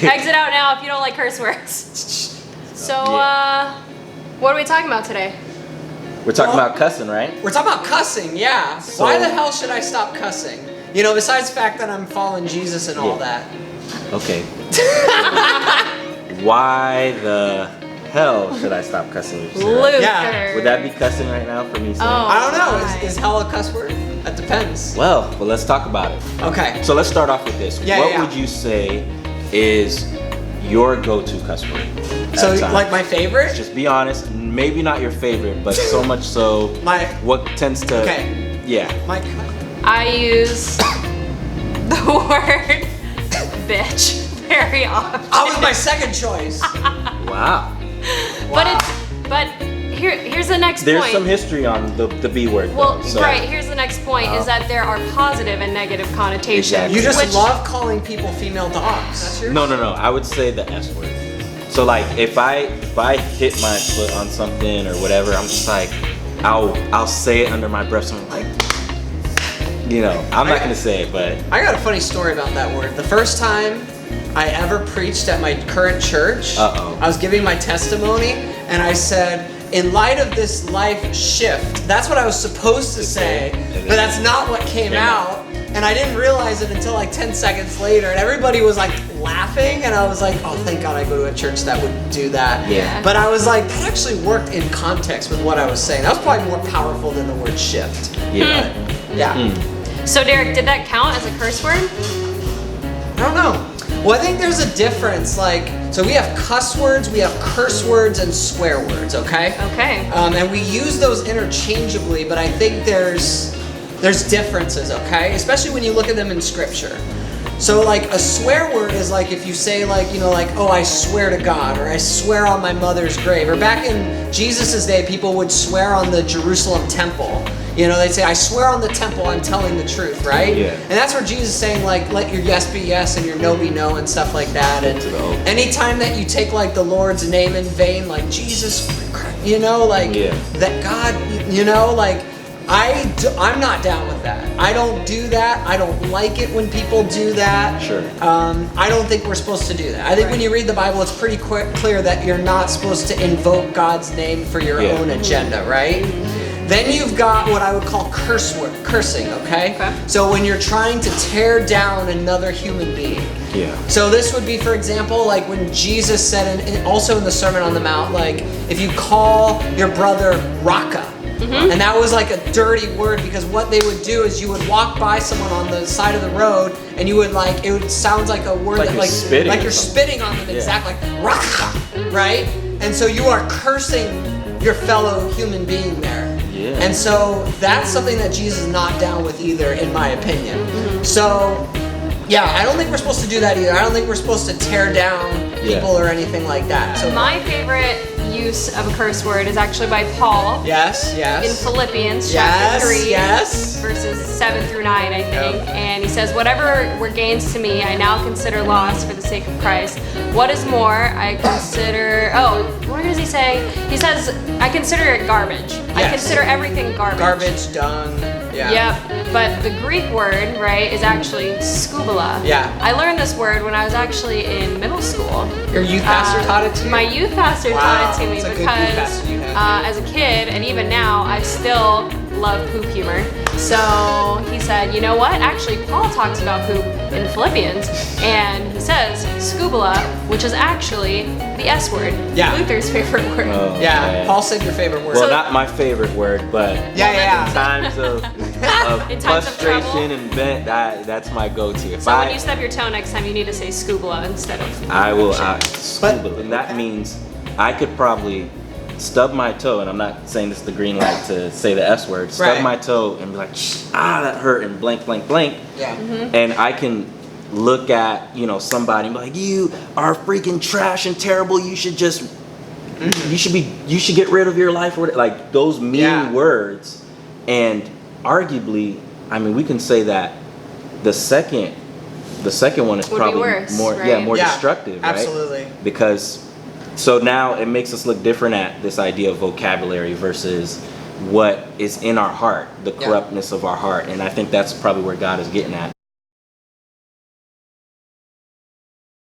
Exit out now if you don't like curse words. So, what are we talking about today? We're talking about cussing, right? We're talking about cussing, yeah. So- Why the hell should I stop cussing? You know, besides the fact that I'm following Jesus and all that. Okay. Why the hell should I stop cussing? Luther. Yeah. Would that be cussing right now for me saying? Oh. I don't know, my. is hell a cuss word? That depends. Well, let's talk about it. Okay. So let's start off with this. Yeah, what yeah. would you say is your go-to cuss word? So, at a time? like my favorite? Just be honest. Maybe not your favorite, but so much so. What tends to? Okay. Yeah. I use the word bitch very often. That was my second choice. Wow. But here's the next There's point. some history on the B word. Well, though, so. right, here's the next point is that there are positive and negative connotations. Exactly. You just which- love calling people female dogs. That's your No. I would say the S word. So like if I hit my foot on something or whatever, I'm just like I'll say it under my breath. So I'm like, I'm not gonna say it, but I got a funny story about that word. The first time I ever preached at my current church, Uh-oh. I was giving my testimony, and I said, in light of this life shift, that's what I was supposed to say, but that's not what came out. And I didn't realize it until like 10 seconds later, and everybody was like laughing, and I was like, oh, thank God I go to a church that would do that. Yeah. But I was like, that actually worked in context with what I was saying. That was probably more powerful than the word shift. yeah. But, yeah. So Derek, did that count as a curse word? I don't know. Well, I think there's a difference. Like, so we have cuss words, we have curse words, and swear words. Okay. Okay. And we use those interchangeably, but I think there's differences. Okay, especially when you look at them in Scripture. So, like, a swear word is like if you say, like, oh, I swear to God, or I swear on my mother's grave, or back in Jesus' day, people would swear on the Jerusalem temple. They'd say, I swear on the temple, I'm telling the truth, right? Yeah. And that's where Jesus is saying, like, let your yes be yes and your no be no and stuff like that. And anytime that you take, like, the Lord's name in vain, like Jesus, that God, like, I'm not down with that. I don't do that. I don't like it when people do that. Sure. I don't think we're supposed to do that. I think when you read the Bible, it's pretty clear that you're not supposed to invoke God's name for your own agenda, right? Then you've got what I would call cursing, okay? So when you're trying to tear down another human being. Yeah. So this would be, for example, like when Jesus said, and also in the Sermon on the Mount, like if you call your brother Raka, and that was like a dirty word, because what they would do is you would walk by someone on the side of the road and you would it would sound like a word Like that you're spitting like or you're something. spitting on them, exactly, like Raka, right? And so you are cursing your fellow human being there. Yeah. And so that's something that Jesus is not down with either, in my opinion. So, yeah, I don't think we're supposed to do that either. I don't think we're supposed to tear down people or anything like that. So My favorite use of a curse word is actually by Paul. Yes. In Philippians chapter 3, Yes. verses 7 through 9, I think. And he says, whatever were gains to me, I now consider loss for the sake of Christ. What is more, I consider, what does he say? He says, I consider it garbage. I consider everything garbage. Garbage, dung. Yeah. Yep, but the Greek word, right, is actually skubala. Yeah. I learned this word when I was actually in middle school. Your youth pastor taught it to you? My youth pastor taught it to me That's a good youth because pastor you had. as a kid, and even now, I still love poop humor. So he said, you know what? Actually, Paul talks about poop in Philippians, and he says scubala, which is actually the S word. Yeah. Luther's favorite word. Oh, Yeah. Paul said your favorite word. Well, not my favorite word, but yeah. in times of In times of trouble? frustration and vent, that's my go-to. So when you stub your toe next time, you need to say scubala instead of. I will, scuba, and that means I could probably stub my toe, and I'm not saying this is the green light to say the S word, stub my toe and be like, that hurt, and blank, blank, blank. Yeah. And I can look at, somebody and be like, you are freaking trash and terrible, you should just, you should get rid of your life, or whatever. Like those mean words. And arguably, I mean, we can say that the second one is Would be probably worse, more, right? more destructive, right? Absolutely. Because, so now it makes us look different at this idea of vocabulary versus what is in our heart, the corruptness of our heart. And I think that's probably where God is getting at.